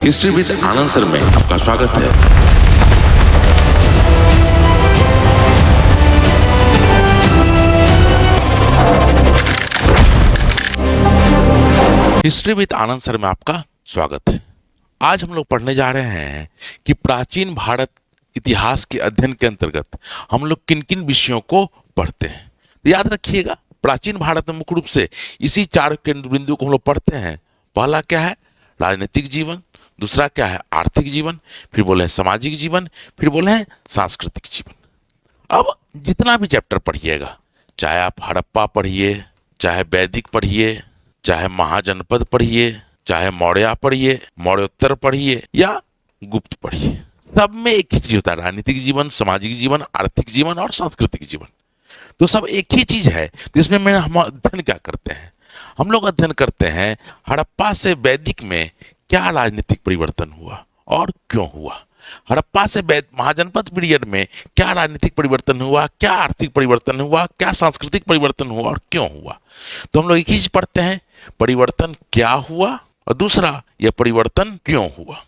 History with Anand sir में आपका स्वागत है। हिस्ट्री विद आनंद सर में आपका स्वागत है। आज हम लोग पढ़ने जा रहे हैं कि प्राचीन भारत इतिहास के अध्ययन के अंतर्गत हम लोग किन किन विषयों को पढ़ते हैं। तो याद रखिएगा, प्राचीन भारत में मुख्य रूप से इसी चार केंद्र बिंदु को हम लोग पढ़ते हैं। पहला क्या है? राजनीतिक जीवन। दूसरा क्या है? आर्थिक जीवन। फिर बोले हैं सामाजिक जीवन। फिर बोले हैं सांस्कृतिक जीवन। अब जितना भी चैप्टर पढ़िएगा, चाहे आप हड़प्पा पढ़िए, चाहे वैदिक पढ़िए, चाहे महाजनपद पढ़िए, चाहे मौर्य पढ़िए, मौर्योत्तर पढ़िए या गुप्त पढ़िए, सब में एक ही चीज होता है, राजनीतिक जीवन, सामाजिक जीवन, आर्थिक जीवन और सांस्कृतिक जीवन। तो सब एक ही चीज है। तो इसमें हम अध्ययन क्या करते हैं? हम लोग अध्ययन करते हैं हड़प्पा से वैदिक में क्या राजनीतिक परिवर्तन हुआ और क्यों हुआ। हड़प्पा से महाजनपद पीरियड में क्या राजनीतिक परिवर्तन हुआ, क्या आर्थिक परिवर्तन हुआ, क्या सांस्कृतिक परिवर्तन हुआ और क्यों हुआ। तो हम लोग एक ही चीज पढ़ते हैं, परिवर्तन क्या हुआ और दूसरा यह परिवर्तन क्यों हुआ।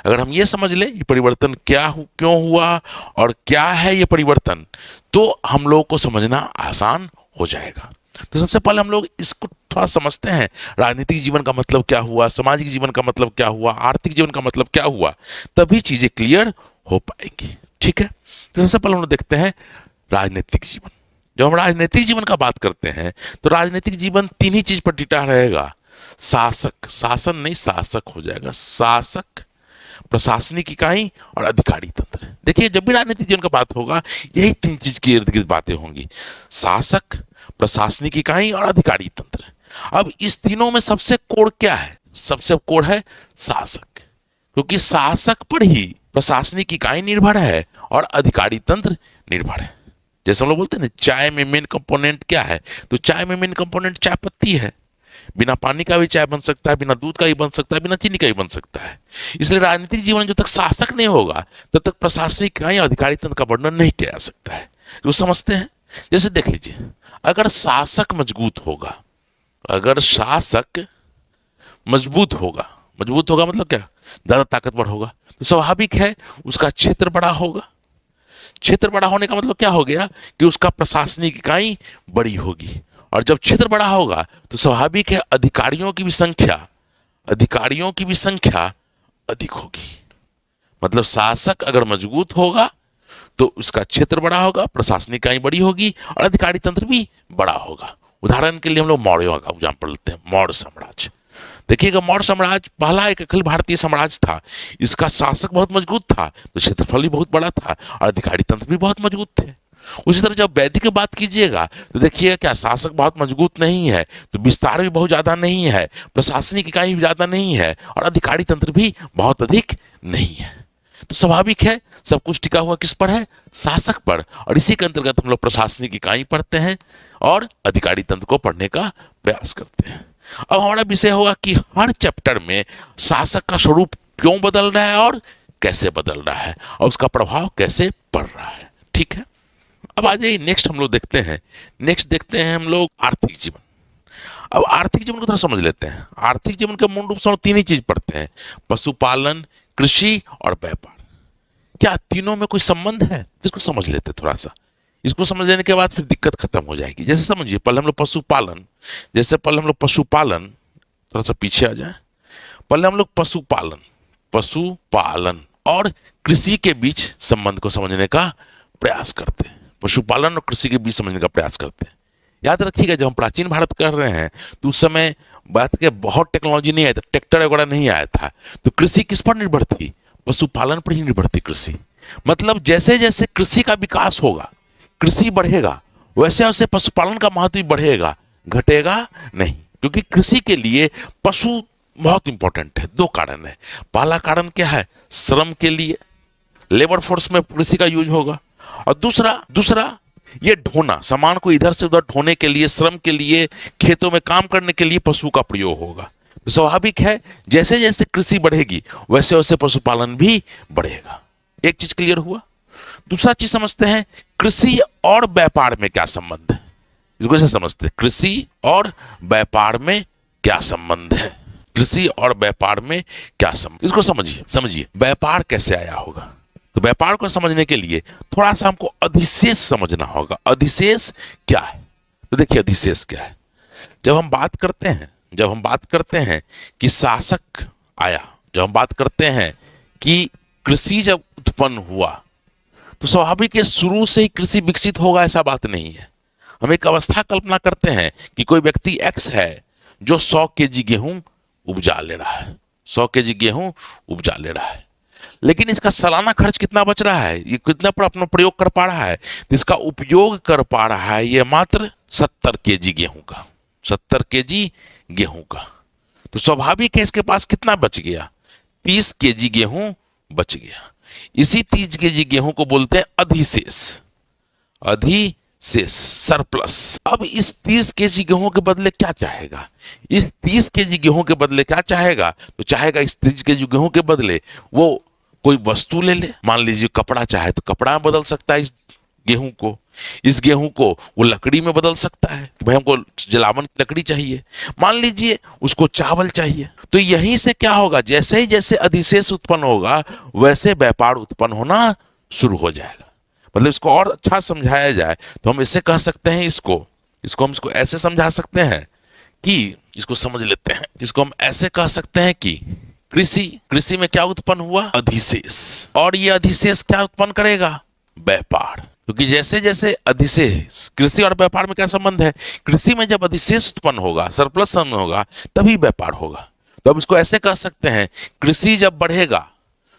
अगर हम ये समझ लें ये परिवर्तन क्यों हुआ और क्या है ये परिवर्तन, तो हम लोग को समझना आसान हो जाएगा। तो सबसे पहले हम लोग इसको थोड़ा समझते हैं, राजनीतिक जीवन का मतलब क्या हुआ, सामाजिक जीवन का मतलब क्या हुआ, आर्थिक जीवन का मतलब क्या हुआ, तभी चीजें क्लियर हो पाएंगी। ठीक है, तो सबसे पहले हम लोग देखते हैं राजनीतिक जीवन। जब हम राजनीतिक जीवन का बात करते हैं तो राजनीतिक जीवन तीन ही चीज पर टिका रहेगा। शासक, शासन नहीं शासक हो जाएगा, शासक, प्रशासनिक इकाई और अधिकारी तंत्र। देखिए, जब भी राजनीतिक जीवन का बात होगा यही तीन चीज की इर्द गिर्द बातें होंगी, शासक, प्रशासनिक इकाई और अधिकारी तंत्र। अब इस तीनों में सबसे कोर क्या है? सबसे कोर है शासक, क्योंकि शासक पर ही प्रशासनिक इकाई निर्भर है और अधिकारी तंत्र निर्भर है। जैसे हम लोग बोलते हैं ना, चाय में मेन कंपोनेंट क्या है, तो चाय में मेन कंपोनेंट चाय पत्ती है। बिना पानी का भी चाय बन सकता है, बिना दूध का भी बन सकता है, बिना चीनी का भी बन सकता है। इसलिए राजनीतिक जीवन जब तक शासक नहीं होगा तब तक प्रशासनिक इकाई और अधिकारी तंत्र का वर्णन नहीं किया जा सकता है। तो समझते हैं, जैसे देख लीजिए, अगर शासक मजबूत होगा, अगर शासक मजबूत होगा, मजबूत होगा मतलब क्या? ज्यादा ताकतवर होगा, तो स्वाभाविक है उसका क्षेत्र बड़ा होगा। क्षेत्र बड़ा होने का मतलब क्या हो गया कि उसका प्रशासनिक इकाई बड़ी होगी, और जब क्षेत्र बड़ा होगा तो स्वाभाविक है अधिकारियों की भी संख्या अधिक होगी। मतलब शासक अगर मजबूत होगा तो उसका क्षेत्र बड़ा होगा, प्रशासनिक इकाई बड़ी होगी और अधिकारी तंत्र भी बड़ा होगा। उदाहरण के लिए हम लोग मौर्यों का एग्जाम्पल लेते हैं। मौर्य साम्राज्य देखिएगा, मौर्य साम्राज्य पहला एक अखिल भारतीय साम्राज्य था। इसका शासक बहुत मजबूत था तो क्षेत्रफल भी बहुत बड़ा था और अधिकारी तंत्र भी बहुत मजबूत थे। उसी तरह जब वैदिक की बात कीजिएगा तो देखिएगा, क्या शासक बहुत मजबूत नहीं है तो विस्तार भी बहुत ज्यादा नहीं है, प्रशासनिक इकाई भी ज्यादा नहीं है और अधिकारी तंत्र भी बहुत अधिक नहीं है। तो स्वाभाविक है सब कुछ टिका हुआ किस पर है? शासक पर। और इसी के अंतर्गत हम लोग प्रशासनिक इकाई पढ़ते हैं और अधिकारी तंत्र को पढ़ने का प्रयास करते हैं। अब हमारा विषय होगा कि हर चैप्टर में शासक का स्वरूप क्यों बदल रहा है और कैसे बदल रहा है और उसका प्रभाव कैसे पड़ रहा है। ठीक है, अब आ जाइए नेक्स्ट हम लोग देखते हैं। नेक्स्ट देखते हैं हम लोग आर्थिक जीवन। अब आर्थिक जीवन को थोड़ा समझ लेते हैं। आर्थिक जीवन के मूल रूप से हम तीन ही चीज पढ़ते हैं, पशुपालन, कृषि और व्यापार। क्या तीनों में कोई संबंध है? इसको समझ लेते हैं थोड़ा सा। इसको समझ लेने के बाद फिर दिक्कत खत्म हो जाएगी। जैसे समझिए, पहले हम लोग पशुपालन, थोड़ा सा पीछे आ जाए। पहले हम लोग पशुपालन और कृषि के बीच संबंध को समझने का प्रयास करते हैं। पशुपालन और कृषि के बीच समझने का प्रयास करते हैं। याद रखिएगा, जब हम प्राचीन भारत कर रहे हैं तो उस समय बात के बहुत टेक्नोलॉजी नहीं आया था, ट्रैक्टर वगैरह नहीं आया था। तो कृषि किस पर निर्भर थी? पशुपालन पर ही निर्भर थी कृषि। मतलब जैसे जैसे कृषि का विकास होगा, कृषि बढ़ेगा, वैसे वैसे पशुपालन का महत्व भी बढ़ेगा, घटेगा नहीं। क्योंकि कृषि के लिए पशु बहुत इंपॉर्टेंट है। दो कारण है। पहला कारण क्या है? श्रम के लिए, लेबर फोर्स में कृषि का यूज होगा। और दूसरा ये ढोना, सामान को इधर से उधर ढोने के लिए, श्रम के लिए, खेतों में काम करने के लिए पशु का प्रयोग होगा। तो स्वाभाविक है जैसे जैसे कृषि बढ़ेगी वैसे वैसे पशुपालन भी बढ़ेगा। एक चीज क्लियर हुआ। दूसरा चीज समझते हैं, कृषि और व्यापार में क्या संबंध है। इसको ऐसे समझते हैं, कृषि और व्यापार में क्या संबंध है। कृषि और व्यापार में क्या संबंध, इसको समझिए। समझिए व्यापार कैसे आया होगा। तो व्यापार को समझने के लिए थोड़ा सा हमको अधिशेष समझना होगा। अधिशेष क्या है? तो देखिए अधिशेष क्या है। जब हम बात करते हैं कि शासक आया, जब हम बात करते हैं कि कृषि जब उत्पन्न हुआ, तो स्वाभाविक है शुरू से ही कृषि विकसित होगा ऐसा बात नहीं है। हम एक अवस्था कल्पना करते हैं कि कोई व्यक्ति एक्स है जो 100 केजी गेहूं उपजा ले रहा है, 100 केजी गेहूं उपजा ले रहा है, लेकिन इसका सालाना खर्च कितना बच रहा है, ये कितना पर अपना प्रयोग कर पा रहा है, तो इसका उपयोग कर पा रहा है ये मात्र 70 केजी गेहूं का, 70 केजी गेहूं का। तो स्वाभाविक है इसके पास कितना बच गया, 30 केजी गेहूं बच गया। इसी 30 केजी गेहूं को बोलते हैं अधिशेष, अधिशेष सरप्लस। अब इस 30 केजी गेहूं के बदले क्या चाहेगा, इस 30 केजी गेहूं के बदले क्या चाहेगा, तो चाहेगा इस 30 केजी गेहूं के बदले वो कोई वस्तु ले ले। मान लीजिए कपड़ा चाहे तो कपड़ा में बदल सकता है इस गेहूं को, इस गेहूं को वो लकड़ी में बदल सकता है कि भाई हमको जलावन की लकड़ी चाहिए, मान लीजिए उसको चावल चाहिए। तो यहीं से क्या होगा, जैसे ही जैसे अधिशेष उत्पन्न होगा वैसे व्यापार उत्पन्न होना शुरू हो जाएगा। मतलब इसको और अच्छा समझाया जाए तो हम इसे कह सकते हैं, इसको हम इसको ऐसे समझा सकते हैं कि, इसको समझ लेते हैं, इसको हम ऐसे कह सकते हैं कि कृषि में क्या उत्पन्न हुआ, अधिशेष, और ये अधिशेष क्या उत्पन्न करेगा, व्यापार। क्योंकि जैसे जैसे अधिशेष, कृषि और व्यापार में क्या संबंध है, कृषि में जब अधिशेष उत्पन्न होगा, सरप्लस होगा, तभी व्यापार होगा। तो अब इसको ऐसे कह सकते हैं, कृषि जब बढ़ेगा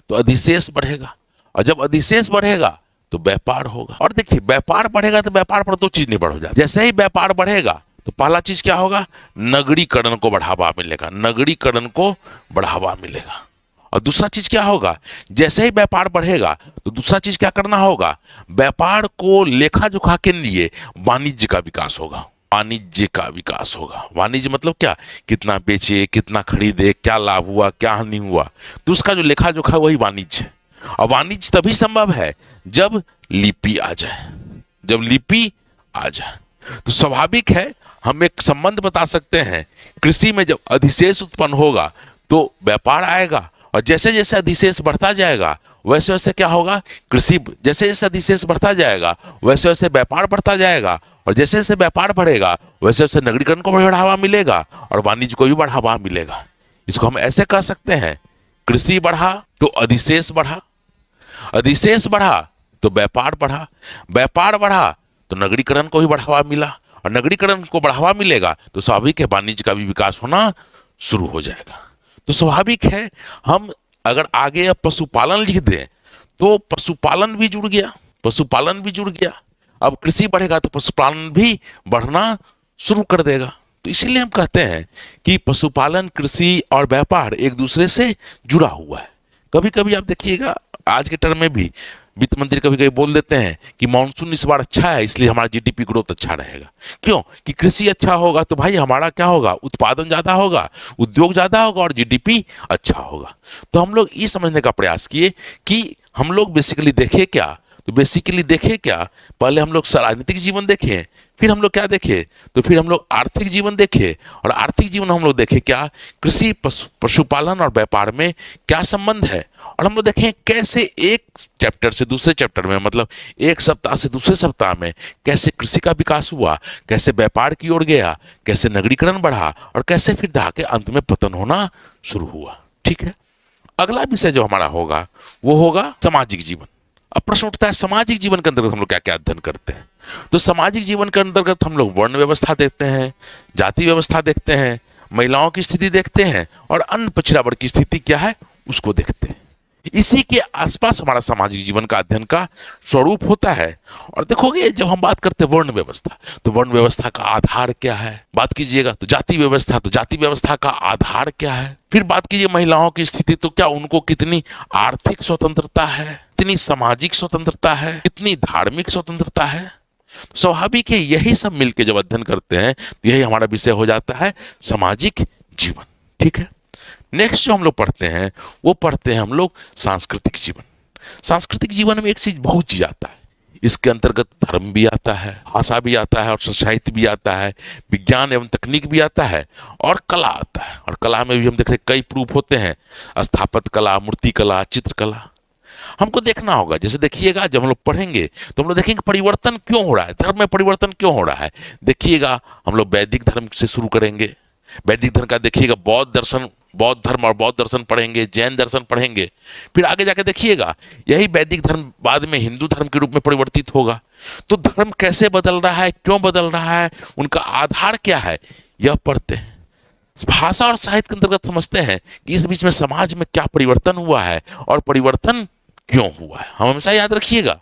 तो अधिशेष बढ़ेगा, और जब अधिशेष बढ़ेगा तो व्यापार होगा। और देखिए व्यापार बढ़ेगा तो व्यापार पर दो चीज निर्भर हो जाए। जैसे ही व्यापार बढ़ेगा तो पहला चीज क्या होगा, नगरीकरण को बढ़ावा मिलेगा, नगरीकरण को बढ़ावा मिलेगा। और दूसरा चीज क्या होगा, जैसे ही व्यापार बढ़ेगा तो दूसरा चीज क्या करना होगा, व्यापार को लेखा जोखा के लिए वाणिज्य का विकास होगा, वाणिज्य का विकास होगा। वाणिज्य मतलब क्या, कितना बेचे, कितना खरीदे, क्या लाभ हुआ, क्या हानि हुआ, तो उसका जो लेखा जोखा वही वाणिज्य है। और वाणिज्य तभी संभव है जब लिपि आ जाए, जब लिपि आ जाए। तो स्वाभाविक है हम एक संबंध बता सकते हैं, कृषि में जब अधिशेष उत्पन्न होगा तो व्यापार आएगा, और जैसे जैसे अधिशेष बढ़ता जाएगा वैसे वैसे क्या होगा, कृषि, जैसे जैसे अधिशेष बढ़ता जाएगा वैसे वैसे व्यापार बढ़ता जाएगा, और जैसे जैसे व्यापार बढ़ेगा वैसे वैसे नगरीकरण को भी बढ़ावा मिलेगा और वाणिज्य को भी बढ़ावा मिलेगा। इसको हम ऐसे कह सकते हैं, कृषि बढ़ा तो अधिशेष बढ़ा, अधिशेष बढ़ा तो व्यापार बढ़ा, व्यापार बढ़ा तो नगरीकरण को भी बढ़ावा मिला, और नगरीकरण को बढ़ावा मिलेगा तो स्वाभाविक है वाणिज्य का भी विकास होना शुरू हो जाएगा। तो स्वाभाविक है हम अगर आगे अब पशुपालन लिख दें तो पशुपालन भी जुड़ गया, पशुपालन भी जुड़ गया। अब कृषि बढ़ेगा तो पशुपालन भी बढ़ना शुरू कर देगा। तो इसीलिए हम कहते हैं कि पशुपालन, कृषि और व्यापार एक दूसरे से जुड़ा हुआ है। कभी कभी आप देखिएगा आज के टर्म में भी वित्त मंत्री कभी कभी बोल देते हैं कि मानसून इस बार अच्छा है इसलिए हमारा जीडीपी ग्रोथ अच्छा रहेगा। क्यों कि कृषि अच्छा होगा तो भाई हमारा क्या होगा, उत्पादन ज्यादा होगा, उद्योग ज्यादा होगा और जीडीपी अच्छा होगा। तो हम लोग ये समझने का प्रयास किए कि हम लोग बेसिकली देखे क्या, तो बेसिकली देखे क्या, पहले हम लोग राजनीतिक जीवन देखे, फिर हम लोग क्या देखे, तो फिर हम लोग आर्थिक जीवन देखे, और आर्थिक जीवन हम लोग देखे क्या, कृषि पशुपालन और व्यापार में क्या संबंध है, और हम लोग देखें कैसे एक चैप्टर से दूसरे चैप्टर में, मतलब एक सप्ताह से दूसरे सप्ताह में कैसे कृषि का विकास हुआ, कैसे व्यापार की ओर गया, कैसे नगरीकरण बढ़ा, और कैसे फिर के अंत में पतन होना शुरू हुआ। ठीक है, अगला विषय जो हमारा होगा वो होगा सामाजिक जीवन। अब प्रश्न उठता है सामाजिक जीवन के अंतर्गत हम लोग क्या क्या अध्ययन करते हैं। तो सामाजिक जीवन के अंतर्गत हम लोग वर्ण व्यवस्था देखते हैं, जाति व्यवस्था देखते हैं, महिलाओं की स्थिति देखते हैं, और अन्य पिछड़ा वर्ग की स्थिति क्या है उसको देखते हैं। इसी के आसपास हमारा सामाजिक जीवन का अध्ययन का स्वरूप होता है। और देखोगे जब हम बात करते हैं वर्ण व्यवस्था, तो वर्ण व्यवस्था का आधार क्या है, बात कीजिएगा तो जाति व्यवस्था, तो जाति व्यवस्था का आधार क्या है। फिर बात कीजिए महिलाओं की स्थिति, तो क्या उनको कितनी आर्थिक स्वतंत्रता है, कितनी सामाजिक स्वतंत्रता है, कितनी धार्मिक स्वतंत्रता है। स्वाभाविक है यही सब मिलके जब अध्ययन करते हैं तो यही हमारा विषय हो जाता है सामाजिक जीवन। ठीक है, नेक्स्ट जो हम लोग पढ़ते हैं वो पढ़ते हैं हम लोग सांस्कृतिक जीवन। सांस्कृतिक जीवन में एक चीज, बहुत चीज आता है, इसके अंतर्गत धर्म भी आता है, भाषा भी आता है और साहित्य भी आता है, विज्ञान एवं तकनीक भी आता है और कला आता है। और कला में भी हम देख रहे कई प्रूफ होते हैं, स्थापत्य कला, मूर्ति कला, चित्रकला। हमको देखना होगा, जैसे देखिएगा जब हम लोग पढ़ेंगे तो हम लोग देखेंगे परिवर्तन क्यों हो रहा है, धर्म में परिवर्तन क्यों हो रहा है। देखिएगा हम लोग वैदिक धर्म से शुरू करेंगे, वैदिक धर्म का देखिएगा बौद्ध दर्शन, बौद्ध धर्म और बौद्ध दर्शन पढ़ेंगे, जैन दर्शन पढ़ेंगे, फिर आगे जाके देखिएगा यही वैदिक धर्म बाद में हिंदू धर्म के रूप में परिवर्तित होगा। तो धर्म कैसे बदल रहा है, क्यों बदल रहा है, उनका आधार क्या है, यह पढ़ते हैं। भाषा और साहित्य के अंतर्गत समझते हैं कि इस बीच में समाज में क्या परिवर्तन हुआ है और परिवर्तन क्यों हुआ है। हम हमेशा याद रखिएगा,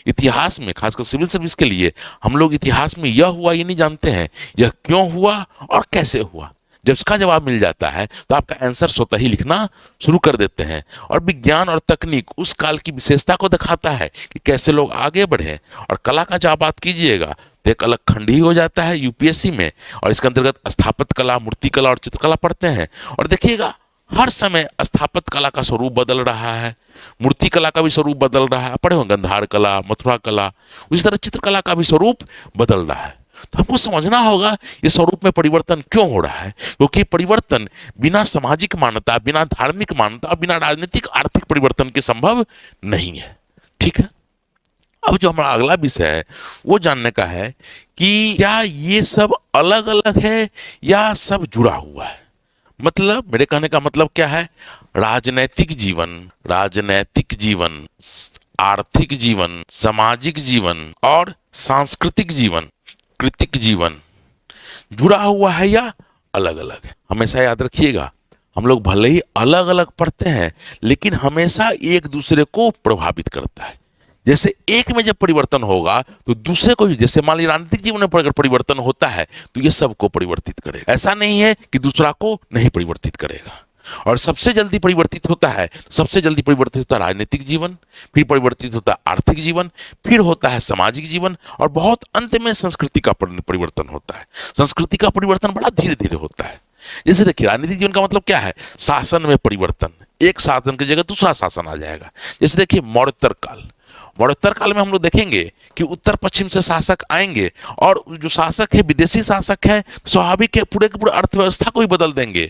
इतिहास में खासकर सिविल सर्विस के लिए हम लोग इतिहास में यह हुआ ये नहीं जानते हैं, यह क्यों हुआ और कैसे हुआ। जब इसका जवाब मिल जाता है तो आपका आंसर स्वतः ही लिखना शुरू कर देते हैं। और विज्ञान और तकनीक उस काल की विशेषता को दिखाता है कि कैसे लोग आगे बढ़े। और कला का जब बात कीजिएगा तो एक अलग खंड ही हो जाता है यूपीएससी में, और इसके अंतर्गत स्थापत्य कला, मूर्ति कला और चित्रकला पढ़ते हैं। और देखिएगा हर समय स्थापत्य कला का स्वरूप बदल रहा है, मूर्ति कला का भी स्वरूप बदल रहा है, पढ़े होंगे गंधार कला, मथुरा कला, उसी तरह चित्रकला का भी स्वरूप बदल रहा है। तो हमको समझना होगा ये स्वरूप में परिवर्तन क्यों हो रहा है, क्योंकि परिवर्तन बिना सामाजिक मान्यता, बिना धार्मिक मान्यता और बिना राजनीतिक आर्थिक परिवर्तन के संभव नहीं है। ठीक है, अब जो हमारा अगला विषय है वो जानने का है कि क्या ये सब अलग अलग है या सब जुड़ा हुआ है। मतलब मेरे कहने का मतलब क्या है, राजनैतिक जीवन, आर्थिक जीवन, सामाजिक जीवन और सांस्कृतिक जीवन, कृतिक जीवन जुड़ा हुआ है या अलग अलग है। हमेशा याद रखिएगा, हम लोग भले ही अलग अलग पढ़ते हैं लेकिन हमेशा एक दूसरे को प्रभावित करता है। जैसे एक में जब परिवर्तन होगा तो दूसरे को भी, जैसे मान लीजिए राजनीतिक जीवन में अगर परिवर्तन होता है तो ये सबको परिवर्तित करेगा। ऐसा नहीं है कि दूसरा को नहीं परिवर्तित करेगा। और सबसे जल्दी परिवर्तित होता है, सबसे जल्दी परिवर्तित होता है राजनीतिक जीवन, फिर परिवर्तित होता है आर्थिक जीवन, फिर होता है सामाजिक जीवन और बहुत अंत में संस्कृति का परिवर्तन होता है। संस्कृति का परिवर्तन बड़ा धीरे धीरे होता है। जैसे देखिए राजनीतिक जीवन का मतलब क्या है, शासन में परिवर्तन, एक शासन की जगह दूसरा शासन आ जाएगा। जैसे देखिए मौर्योत्तर काल में हम लोग देखेंगे कि उत्तर पश्चिम से शासक आएंगे और जो शासक है विदेशी शासक है, स्वाभाविक है पूरे के पूरे अर्थव्यवस्था को ही बदल देंगे,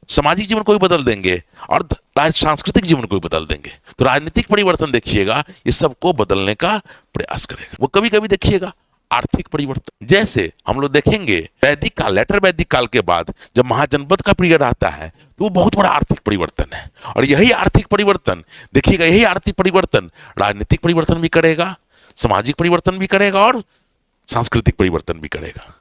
सामाजिक जीवन को भी बदल देंगे और सांस्कृतिक जीवन को भी बदल देंगे। तो राजनीतिक परिवर्तन देखिएगा ये सबको बदलने का प्रयास करेगा। वो कभी कभी देखिएगा आर्थिक परिवर्तन, जैसे हम लोग देखेंगे वैदिक काल, लेटर वैदिक काल के बाद जब महाजनपद का पीरियड आता है तो वो बहुत बड़ा आर्थिक परिवर्तन है। और यही आर्थिक परिवर्तन देखिएगा, यही आर्थिक परिवर्तन राजनीतिक परिवर्तन भी करेगा, सामाजिक परिवर्तन भी करेगा और सांस्कृतिक परिवर्तन भी करेगा।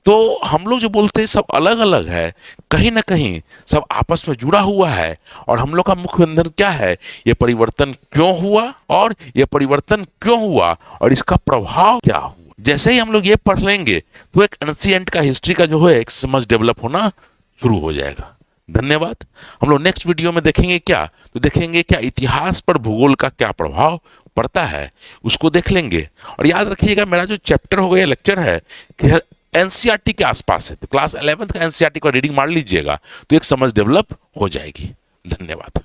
तो हम लोग जो बोलते हैं सब अलग अलग है, कहीं ना कहीं सब आपस में जुड़ा हुआ है। और हम लोग का मुख्य बंधन क्या है, ये परिवर्तन क्यों हुआ और ये परिवर्तन क्यों हुआ और इसका प्रभाव क्या हुआ। जैसे ही हम लोग ये पढ़ लेंगे तो एक एंशिएंट का हिस्ट्री का जो है एक समझ डेवलप होना शुरू हो जाएगा। धन्यवाद। हम लोग नेक्स्ट वीडियो में देखेंगे क्या, तो देखेंगे क्या इतिहास पर भूगोल का क्या प्रभाव पड़ता है, उसको देख लेंगे। और याद रखिएगा मेरा जो चैप्टर हो गया, लेक्चर है कि एनसीईआरटी के आसपास है, तो क्लास 11th का एनसीईआरटी का रीडिंग मार लीजिएगा तो एक समझ डेवलप हो जाएगी। धन्यवाद।